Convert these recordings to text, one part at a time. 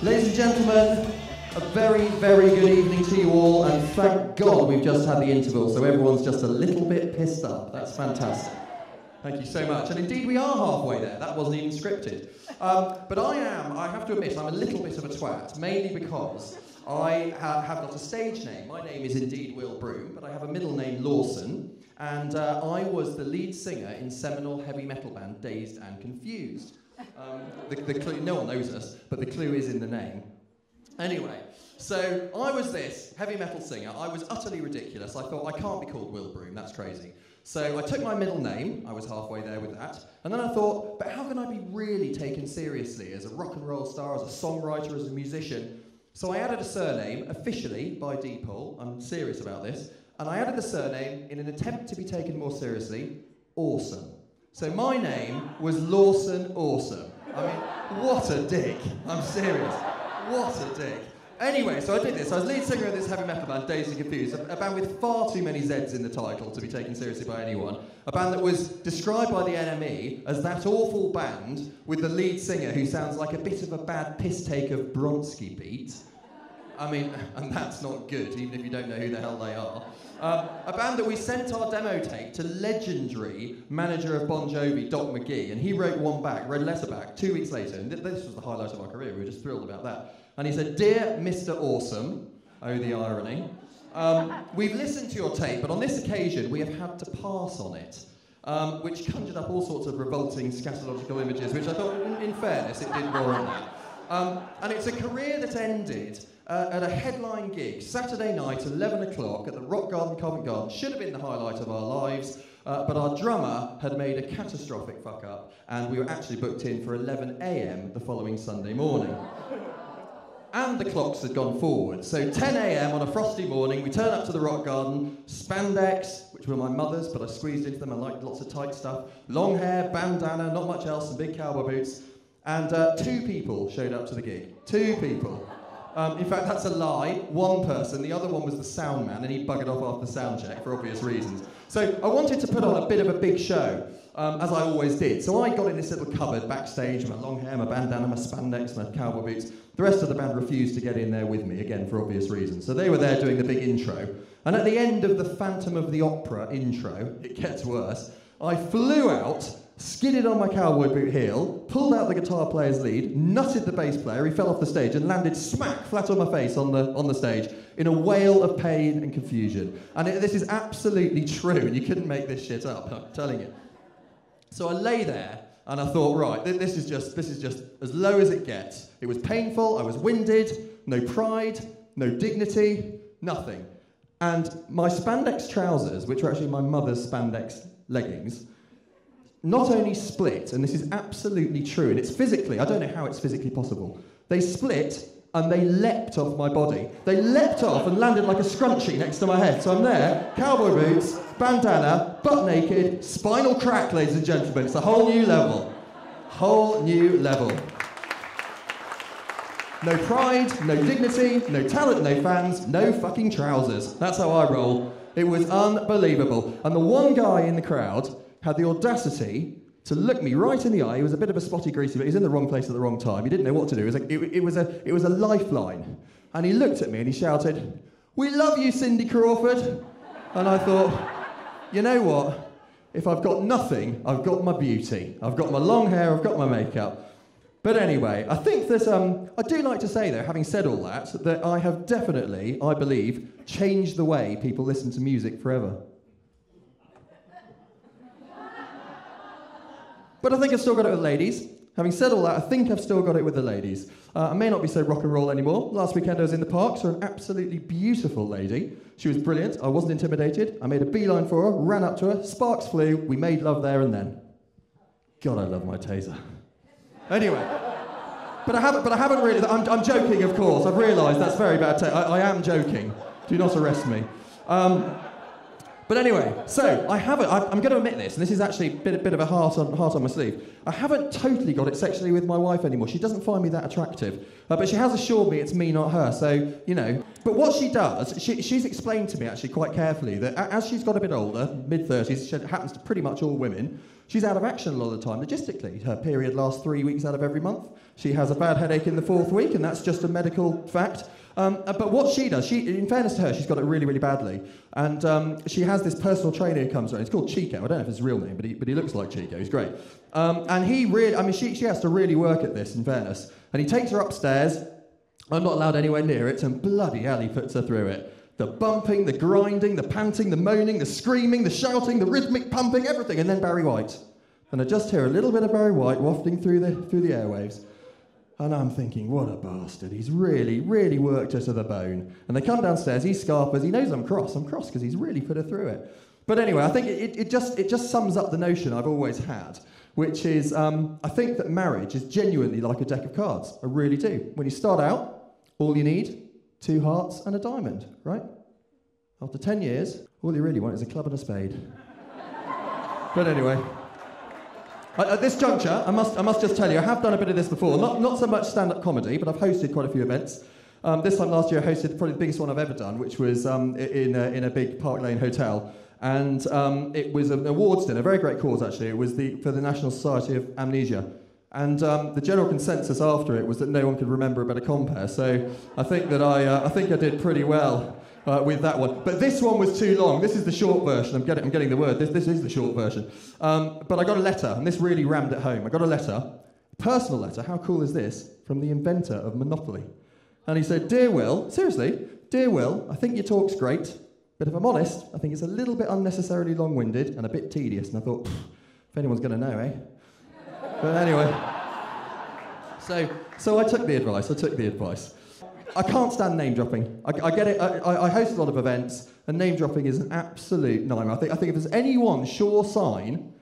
Ladies and gentlemen, a very, very good evening to you all, and thank God we've just had the interval, so everyone's just a little bit pissed up. That's fantastic. Thank you so much. And indeed, we are halfway there. That wasn't even scripted. But I have to admit, I'm a little bit of a twat, mainly because I have got a stage name. My name is indeed Will Broome, but I have a middle name, Lawson, and I was the lead singer in seminal heavy metal band Dazed and Confused. The clue, no one knows us, but the clue is in the name. Anyway, so I was this heavy metal singer. I was utterly ridiculous. I thought, I can't be called Will Broome, that's crazy. So I took my middle name, I was halfway there with that, and then I thought, but how can I be really taken seriously as a rock and roll star, as a songwriter, as a musician? So I added a surname, officially, by default, I'm serious about this, and I added the surname in an attempt to be taken more seriously, Awesome. So my name was Lawson Awesome. I mean, what a dick. I'm serious. What a dick. Anyway, so I did this. I was lead singer of this heavy metal band, Dazed and Confused, a band with far too many Zs in the title to be taken seriously by anyone. A band that was described by the NME as that awful band with the lead singer who sounds like a bit of a bad piss take of Bronski Beat. I mean, and that's not good, even if you don't know who the hell they are. A band that we sent our demo tape to legendary manager of Bon Jovi, Doc McGee, and he wrote read a letter back 2 weeks later, and this was the highlight of our career, we were just thrilled about that. And he said, "Dear Mr. Awesome," oh the irony, "we've listened to your tape, but on this occasion we have had to pass on it," which conjured up all sorts of revolting scatological images, which I thought, in fairness, it did warrant that. And it's a career that ended at a headline gig, Saturday night, 11 o'clock, at the Rock Garden, Covent Garden. Should have been the highlight of our lives, but our drummer had made a catastrophic fuck-up, and we were actually booked in for 11 a.m. the following Sunday morning. And the clocks had gone forward, so 10 a.m. on a frosty morning, we turn up to the Rock Garden, spandex, which were my mother's, but I squeezed into them, I liked lots of tight stuff, long hair, bandana, not much else, and big cowboy boots, and 2 people showed up to the gig. 2 people. In fact, that's a lie. 1 person. The other one was the sound man, and he buggered off after the sound check for obvious reasons. So I wanted to put on a bit of a big show, as I always did. So I got in this little cupboard backstage, my long hair, my bandana, my spandex, my cowboy boots. The rest of the band refused to get in there with me, again, for obvious reasons. So they were there doing the big intro. And at the end of the Phantom of the Opera intro, it gets worse, I flew out, skidded on my cowboy boot heel, pulled out the guitar player's lead, nutted the bass player, he fell off the stage and landed smack flat on my face on the stage in a wail of pain and confusion. And this is absolutely true, and you couldn't make this shit up, I'm telling you. So I lay there and I thought, right, this is just as low as it gets. It was painful, I was winded, no pride, no dignity, nothing. And my spandex trousers, which are actually my mother's spandex leggings, not only split, and this is absolutely true, and it's physically, I don't know how it's physically possible, they split and they leapt off my body. They leapt off and landed like a scrunchie next to my head. So I'm there, cowboy boots, bandana, butt naked, spinal crack, ladies and gentlemen. It's a whole new level. Whole new level. No pride, no dignity, no talent, no fans, no fucking trousers. That's how I roll. It was unbelievable. And the one guy in the crowd had the audacity to look me right in the eye. He was a bit of a spotty, greasy, but he was in the wrong place at the wrong time. He didn't know what to do. It was a lifeline. And he looked at me and he shouted, "We love you, Cindy Crawford." And I thought, you know what? If I've got nothing, I've got my beauty. I've got my long hair, I've got my makeup. But anyway, I think that, I do like to say though, having said all that I have definitely, I believe, changed the way people listen to music forever. But I think I've still got it with the ladies. Having said all that, I think I've still got it with the ladies. I may not be so rock and roll anymore. Last weekend I was in the park, saw an absolutely beautiful lady. She was brilliant. I wasn't intimidated. I made a beeline for her, ran up to her, sparks flew, we made love there and then. God, I love my taser. Anyway, but I haven't really. I'm joking, of course. I've realised that's very bad. I am joking. Do not arrest me. But anyway, so I'm going to admit this, and this is actually a bit of a heart on my sleeve. I haven't totally got it sexually with my wife anymore. She doesn't find me that attractive. But she has assured me it's me, not her, so, you know. But what she does, she's explained to me actually quite carefully that as she's got a bit older, mid-30s, she happens to pretty much all women, She's out of action a lot of the time, logistically. Her period lasts 3 weeks out of every month. She has a bad headache in the 4th week, and that's just a medical fact. But what she does, in fairness to her, she's got it really, really badly. And she has this personal trainer who comes around. It's called Chico. I don't know if it's his real name, but he looks like Chico. He's great. And he really, I mean, she has to really work at this, in fairness. And he takes her upstairs. I'm not allowed anywhere near it, and bloody hell, he puts her through it. The bumping, the grinding, the panting, the moaning, the screaming, the shouting, the rhythmic pumping, everything, and then Barry White. And I just hear a little bit of Barry White wafting through the airwaves. And I'm thinking, what a bastard. He's really, really worked her to the bone. And they come downstairs, he scarpers, he knows I'm cross because he's really put her through it. But anyway, I think it just sums up the notion I've always had, which is, I think that marriage is genuinely like a deck of cards. I really do. When you start out, all you need, 2 hearts and a diamond, right? After 10 years, all you really want is a club and a spade. But anyway, at this juncture, I must just tell you, I have done a bit of this before. Not so much stand-up comedy, but I've hosted quite a few events. This time last year, I hosted probably the biggest one I've ever done, which was in a big Park Lane hotel. And it was an awards dinner, a very great cause, actually. It was for the National Society of Amnesia. And the general consensus after it was that no one could remember a better compere. So I think that I did pretty well with that one. But this one was too long. This is the short version. I'm getting the word. This is the short version. But I got a letter, and this really rammed it home. I got a letter, personal letter. How cool is this? From the inventor of Monopoly. And he said, "Dear Will, seriously, dear Will, I think your talk's great, but if I'm honest, I think it's a little bit unnecessarily long-winded and a bit tedious." And I thought, if anyone's going to know, eh? But anyway, so I took the advice. I can't stand name dropping. I get it. I host a lot of events, and name dropping is an absolute nightmare. I think if there's any one sure sign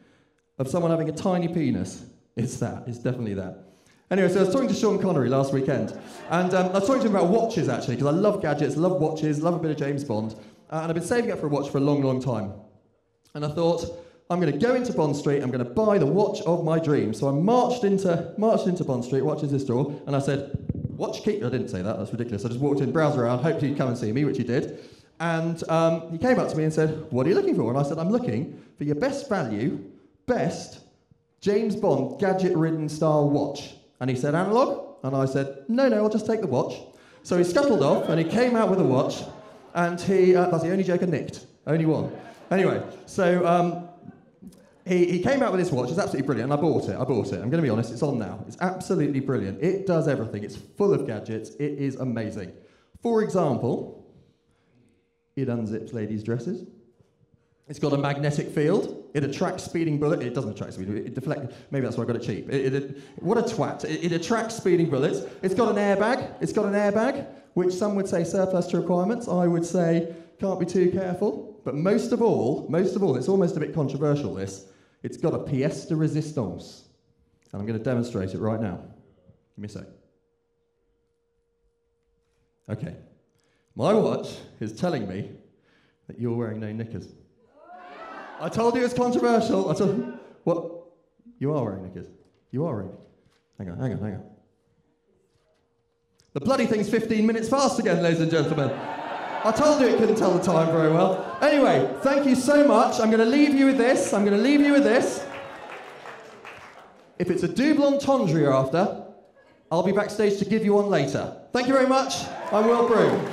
of someone having a tiny penis, it's that. It's definitely that. Anyway, so I was talking to Sean Connery last weekend, and I was talking to him about watches, actually, because I love gadgets, love watches, love a bit of James Bond, and I've been saving up for a watch for a long, long time. And I thought, I'm going to go into Bond Street, I'm going to buy the watch of my dreams. So I marched into Bond Street, watches this store, and I said, "Watch keep..." I didn't say that, that's ridiculous. I just walked in, browsed around, hoped he'd come and see me, which he did. And he came up to me and said, "What are you looking for?" And I said, "I'm looking for your best value, best James Bond gadget-ridden style watch." And he said, "Analog?" And I said, No, I'll just take the watch." So he scuttled off, and he came out with a watch, and that's the only joke I nicked. Only one. Anyway, so he came out with this watch. It's absolutely brilliant, and I bought it. I'm going to be honest, it's on now. It's absolutely brilliant. It does everything. It's full of gadgets. It is amazing. For example, it unzips ladies' dresses. It's got a magnetic field. It attracts speeding bullets. It doesn't attract speeding bullets. It deflects. Maybe that's why I got it cheap. What a twat. It attracts speeding bullets. It's got an airbag. Which some would say surplus to requirements. I would say can't be too careful. But most of all, it's almost a bit controversial, this. It's got a pièce de résistance. And I'm going to demonstrate it right now. Give me a sec. Okay. My watch is telling me that you're wearing no knickers. I told you it's controversial. I told you. What? You are wearing knickers. You are wearing. Hang on. The bloody thing's 15 minutes fast again, ladies and gentlemen. I told you it couldn't tell the time very well. Anyway, thank you so much. I'm going to leave you with this. If it's a double entendre you're after, I'll be backstage to give you one later. Thank you very much. I'm Will Broome.